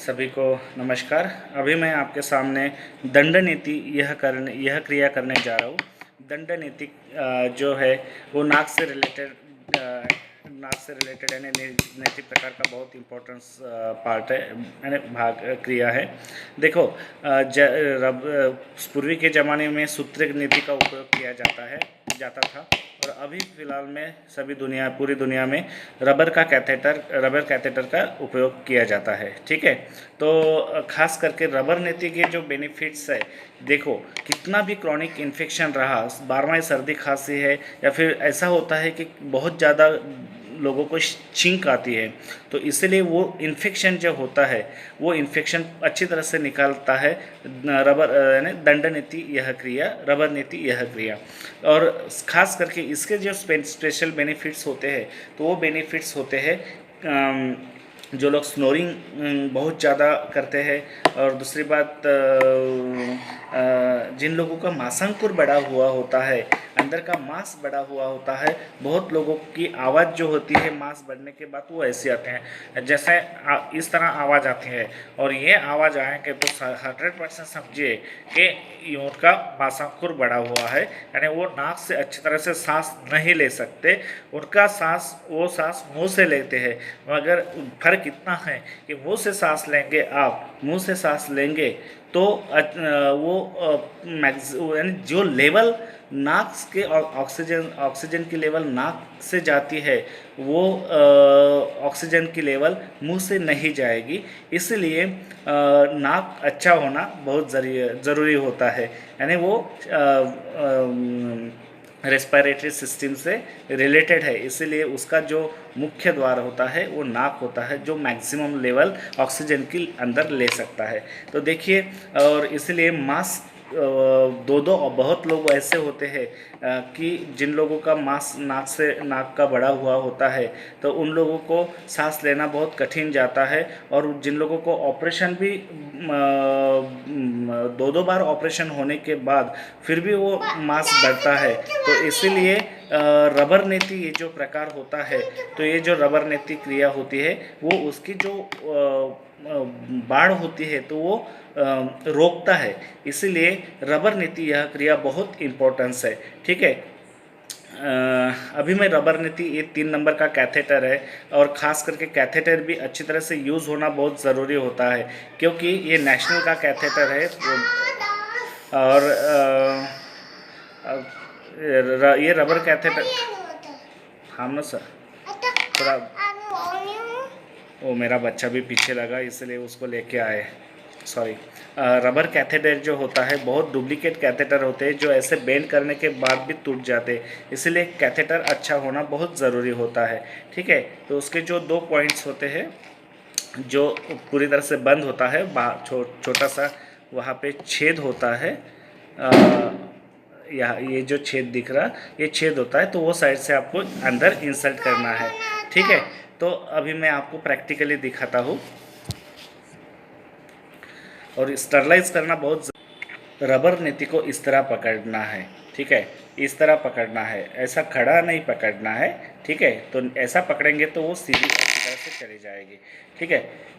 सभी को नमस्कार। अभी मैं आपके सामने दंड नीति यह क्रिया करने जा रहा हूँ। दंड नीति जो है वो नाक से रिलेटेड यानी नैतिक प्रकार का बहुत इम्पोर्टेंस पार्ट है, यानी भाग क्रिया है। देखो, पूर्वी के ज़माने में सूत्रक नीति का उपयोग किया जाता था, और अभी फ़िलहाल में पूरी दुनिया में रबर कैथेटर का उपयोग किया जाता है। ठीक है, तो खास करके रबर नीति के जो बेनिफिट्स है, देखो कितना भी क्रॉनिक इन्फेक्शन रहा, बारहमाही सर्दी खांसी है, या फिर ऐसा होता है कि बहुत ज़्यादा लोगों को छींक आती है, तो इसलिए वो इन्फेक्शन जो होता है वो इन्फेक्शन अच्छी तरह से निकालता है यानी दंड नीति रबर नीति यह क्रिया। और ख़ास करके इसके जो स्पेशल बेनिफिट्स होते हैं, तो वो बेनिफिट्स होते हैं जो लोग स्नोरिंग बहुत ज़्यादा करते हैं, और दूसरी बात जिन लोगों का मांसांकुर बड़ा हुआ होता है, अंदर का मांस बड़ा हुआ होता है, बहुत लोगों की आवाज़ जो होती है मांस बढ़ने के बाद वो ऐसे आते हैं, जैसे इस तरह आवाज़ आती है। और ये आवाज़ आएंगे तो 100% समझिए कि उनका मांसांकुर बड़ा हुआ है, यानी वो नाक से अच्छी तरह से सांस नहीं ले सकते। उनका वो सांस मुंह से लेते हैं, मगर फर्क इतना है कि मुंह से सांस लेंगे तो वो यानी जो लेवल नाक के ऑक्सीजन की लेवल नाक से जाती है, वो ऑक्सीजन की लेवल मुंह से नहीं जाएगी। इसलिए नाक अच्छा होना बहुत ज़रूरी होता है, यानी वो रेस्पिरेटरी सिस्टम से रिलेटेड है। इसीलिए उसका जो मुख्य द्वार होता है वो नाक होता है, जो मैक्सिमम लेवल ऑक्सीजन की अंदर ले सकता है। तो देखिए, और इसलिए मास्क दो बहुत लोग ऐसे होते हैं कि जिन लोगों का नाक का बड़ा हुआ होता है, तो उन लोगों को सांस लेना बहुत कठिन जाता है। और जिन लोगों को ऑपरेशन भी दो बार ऑपरेशन होने के बाद फिर भी वो मांस बढ़ता है, तो इसीलिए रबर नीति ये जो प्रकार होता है, तो ये जो रबर नीति क्रिया होती है वो उसकी जो बाढ़ होती है तो वो रोकता है। इसीलिए रबर नीति यह क्रिया बहुत इम्पोर्टेंस है। ठीक है, अभी मैं रबर नीति ये 3 नंबर का कैथेटर है, और ख़ास करके कैथेटर भी अच्छी तरह से यूज़ होना बहुत ज़रूरी होता है, क्योंकि ये नेशनल का कैथेटर है। और ये रबर कैथेटर हम ना सर थोड़ा वो मेरा बच्चा भी पीछे लगा, इसलिए उसको लेके आए, सॉरी। रबर कैथेटर जो होता है, बहुत डुप्लीकेट कैथेटर होते हैं जो ऐसे बेंड करने के बाद भी टूट जाते हैं, इसलिए कैथेटर अच्छा होना बहुत ज़रूरी होता है। ठीक है, तो उसके जो 2 पॉइंट्स होते हैं, जो पूरी तरह से बंद होता है, छोटा सा वहाँ पे छेद होता है, ये जो छेद दिख रहा, ये छेद होता है, तो वो साइड से आपको अंदर इंसर्ट करना है। ठीक है, तो अभी मैं आपको प्रैक्टिकली दिखाता हूँ। और स्टरलाइज करना बहुत रबर नीति को इस तरह पकड़ना है। ठीक है, इस तरह पकड़ना है, ऐसा खड़ा नहीं पकड़ना है। ठीक है, तो ऐसा पकड़ेंगे तो वो सीधी अच्छी तरह से चली जाएगी। ठीक है,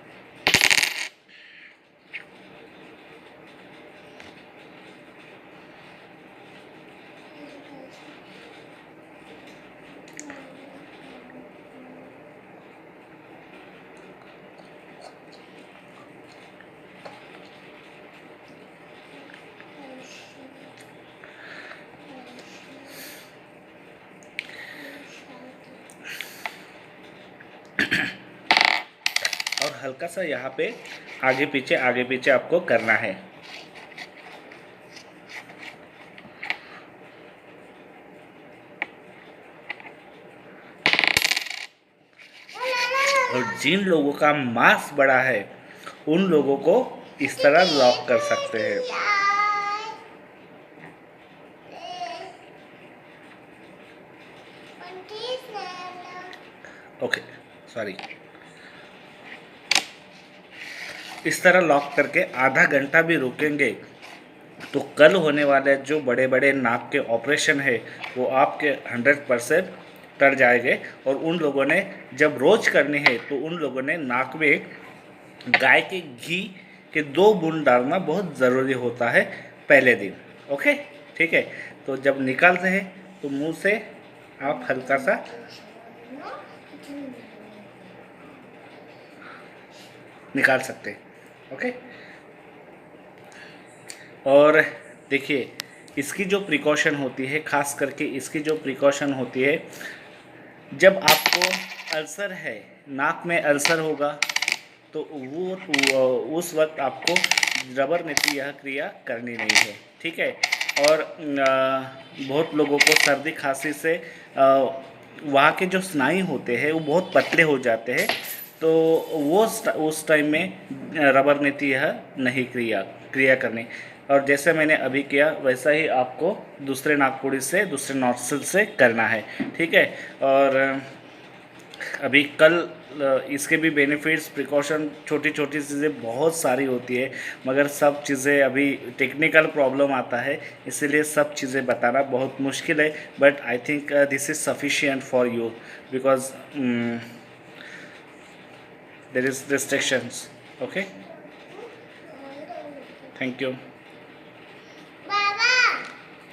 और हल्का सा यहाँ पे आगे पीछे आपको करना है। और जिन लोगों का मांस बड़ा है उन लोगों को इस तरह लॉक कर सकते हैं। Okay, sorry. इस तरह लॉक करके आधा घंटा भी रुकेंगे तो कल होने वाले जो बड़े बड़े नाक के ऑपरेशन है वो आपके 100% कर जाएंगे। और उन लोगों ने जब रोज करनी है तो उन लोगों ने नाक में गाय के घी के 2 बूंद डालना बहुत ज़रूरी होता है पहले दिन। ओके, ठीक है। तो जब निकालते हैं तो मुंह से आप हल्का सा निकाल सकते हैं। ओके, और देखिए इसकी जो प्रिकॉशन होती है, ख़ास करके इसकी जो प्रिकॉशन होती है, जब आपको अल्सर है, नाक में अल्सर होगा, तो उस वक्त आपको रबर नीति यह क्रिया करनी नहीं है, ठीक है। और बहुत लोगों को सर्दी खांसी से वहाँ के जो स्नायु होते हैं वो बहुत पतले हो जाते हैं, तो वो उस टाइम में रबर नीति यह नहीं क्रिया करनी। और जैसे मैंने अभी किया वैसा ही आपको दूसरे नाकपुड़ी से, दूसरे नॉस्ट्रिल से करना है, ठीक है। और अभी कल इसके भी बेनिफिट्स, प्रिकॉशन, छोटी छोटी चीज़ें बहुत सारी होती है, मगर सब चीज़ें अभी टेक्निकल प्रॉब्लम आता है, इसीलिए सब चीज़ें बताना बहुत मुश्किल है। But I think this is sufficient for you because there is restrictions. Okay, thank you.